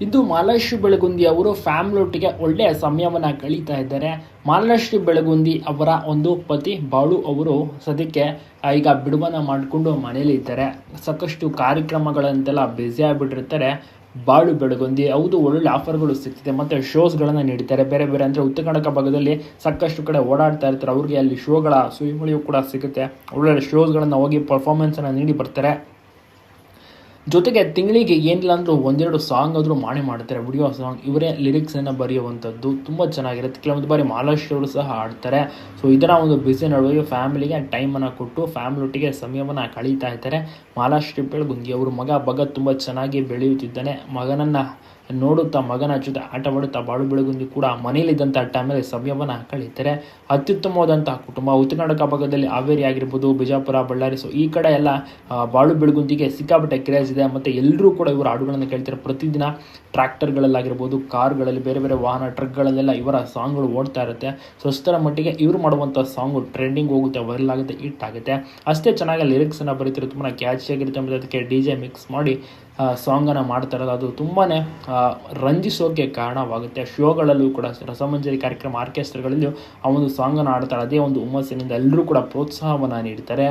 ಇಂದು ಮಾಲಾಶ್ರೀ ಬೆಳಗುಂದಿ ಅವರು ಫ್ಯಾಮಿಲಿಯೊಟ್ಟಿಗೆ ಒಳ್ಳೆಯ ಸಮಯವನ್ನು ಕಳೀತಾ ಇದ್ದಾರೆ. ಮಾಲಾಶ್ರೀ ಬೆಳಗುಂದಿ ಅವರ ಒಂದು ಪತಿ ಬಾಳು ಅವರು ಸದ್ಯಕ್ಕೆ ಈಗ ಬಿಡುವನ್ನು ಮಾಡಿಕೊಂಡು ಮನೇಲಿ ಇದ್ದಾರೆ. ಸಾಕಷ್ಟು ಕಾರ್ಯಕ್ರಮಗಳಂತೆಲ್ಲ ಬ್ಯುಸಿ ಆಗಿಬಿಟ್ಟಿರ್ತಾರೆ. ಬಾಳು ಬೆಳಗುಂದಿ ಹೌದು, ಒಳ್ಳೊಳ್ಳೆ ಆಫರ್ಗಳು ಸಿಗ್ತಿದೆ ಮತ್ತು ಶೋಸ್ಗಳನ್ನು ನೀಡ್ತಾರೆ. ಬೇರೆ ಬೇರೆ ಅಂದರೆ ಉತ್ತರ ಕನ್ನಡ ಭಾಗದಲ್ಲಿ ಸಾಕಷ್ಟು ಕಡೆ ಓಡಾಡ್ತಾ ಇರ್ತಾರೆ. ಅವ್ರಿಗೆ ಅಲ್ಲಿ ಶೋಗಳ ಸುಳಿವು ಕೂಡ ಸಿಗುತ್ತೆ. ಒಳ್ಳೊಳ್ಳೆ ಶೋಸ್ಗಳನ್ನು ಹೋಗಿ ಪರ್ಫಾರ್ಮೆನ್ಸನ್ನು ನೀಡಿ ಬರ್ತಾರೆ. ಜೊತೆಗೆ ತಿಂಗಳಿಗೆ ಏನಿಲ್ಲ ಅಂದರೂ ಒಂದೆರಡು ಸಾಂಗ್ ಆದರೂ ಮಾಡ್ತಾರೆ. ವಿಡಿಯೋ ಸಾಂಗ್ ಇವರೇ ಲಿರಿಕ್ಸನ್ನು ಬರೆಯುವಂಥದ್ದು ತುಂಬ ಚೆನ್ನಾಗಿರುತ್ತೆ. ಕೆಲವೊಂದು ಬಾರಿ ಮಾಲಾಶ್ರೀ ಅವರು ಸಹ ಆಡ್ತಾರೆ. ಸೊ ಇದರ ಒಂದು ಬ್ಯುಸಿ ನಡುವೆ ಫ್ಯಾಮಿಲಿಗೆ ಟೈಮನ್ನು ಕೊಟ್ಟು ಫ್ಯಾಮಿಲಿಯೊಟ್ಟಿಗೆ ಸಮಯವನ್ನು ಕಳೀತಾ ಇದ್ದಾರೆ. ಮಾಲಾಶ್ರೀ ಬೆಳಗುಂದಿ ಅವರು ಮಗ ಭಗತ್ ತುಂಬ ಚೆನ್ನಾಗಿ ಬೆಳೆಯುತ್ತಿದ್ದಾನೆ. ಮಗನನ್ನು ನೋಡುತ್ತಾ ಮಗನ ಜೊತೆ ಆಟವಾಡುತ್ತಾ ಬಾಳು ಬೆಳಗುಂದಿ ಕೂಡ ಮನೆಯಲ್ಲಿದ್ದಂಥ ಟೈಮಲ್ಲಿ ಸಮಯವನ್ನು ಕಳೀತಾರೆ. ಅತ್ಯುತ್ತಮವಾದಂತಹ ಕುಟುಂಬ. ಉತ್ತರ ಕರ್ನಾಟಕ ಭಾಗದಲ್ಲಿ ಹಾವೇರಿ ಆಗಿರ್ಬೋದು, ಬಿಜಾಪುರ, ಬಳ್ಳಾರಿ, ಸೊ ಈ ಕಡೆ ಎಲ್ಲ ಬಾಳು ಬೆಳಗುಂದಿಗೆ ಸಿಕ್ಕಾಪಟ್ಟೆ ಕ್ರೇಜ್ ಇದೆ. ಮತ್ತು ಎಲ್ಲರೂ ಕೂಡ ಇವರ ಹಾಡುಗಳನ್ನು ಕೇಳ್ತಾರೆ. ಪ್ರತಿದಿನ ಟ್ರ್ಯಾಕ್ಟರ್ಗಳಲ್ಲಾಗಿರ್ಬೋದು, ಕಾರ್ಗಳಲ್ಲಿ, ಬೇರೆ ಬೇರೆ ವಾಹನ ಟ್ರಕ್ಗಳಲ್ಲೆಲ್ಲ ಇವರ ಸಾಂಗ್ಗಳು ಓಡ್ತಾ ಇರುತ್ತೆ. ಸೊ ಅಷ್ಟರ ಮಟ್ಟಿಗೆ ಇವರು ಮಾಡುವಂಥ ಸಾಂಗು ಟ್ರೆಂಡಿಂಗ್ ಹೋಗುತ್ತೆ, ವೈರಲ್ ಆಗುತ್ತೆ, ಹಿಟ್ ಆಗುತ್ತೆ. ಅಷ್ಟೇ ಚೆನ್ನಾಗಿ ಲಿರಿಕ್ಸನ್ನು ಬರೀತಾರೆ. ತುಂಬಾ ಕ್ಯಾಚಿಯಾಗಿರುತ್ತೆ. ಮತ್ತು ಅದಕ್ಕೆ DJ ಮಿಕ್ಸ್ ಮಾಡಿ ಸಾಂಗನ್ನು ಮಾಡ್ತಾ ಇರೋದು ಅದು ತುಂಬಾ ರಂಜಿಸೋಕೆ ಕಾರಣವಾಗುತ್ತೆ. ಶೋಗಳಲ್ಲೂ ಕೂಡ ರಸಮಂಜರಿ ಕಾರ್ಯಕ್ರಮ ಆರ್ಕೆಸ್ಟ್ರಾಗಳಲ್ಲೂ ಆ ಒಂದು ಸಾಂಗನ್ನು ಆಡ್ತಾರೆ. ಅದೇ ಒಂದು ಹುಮ್ಮಸ್ಸಿನಿಂದ ಎಲ್ಲರೂ ಕೂಡ ಪ್ರೋತ್ಸಾಹವನ್ನು ನೀಡ್ತಾರೆ.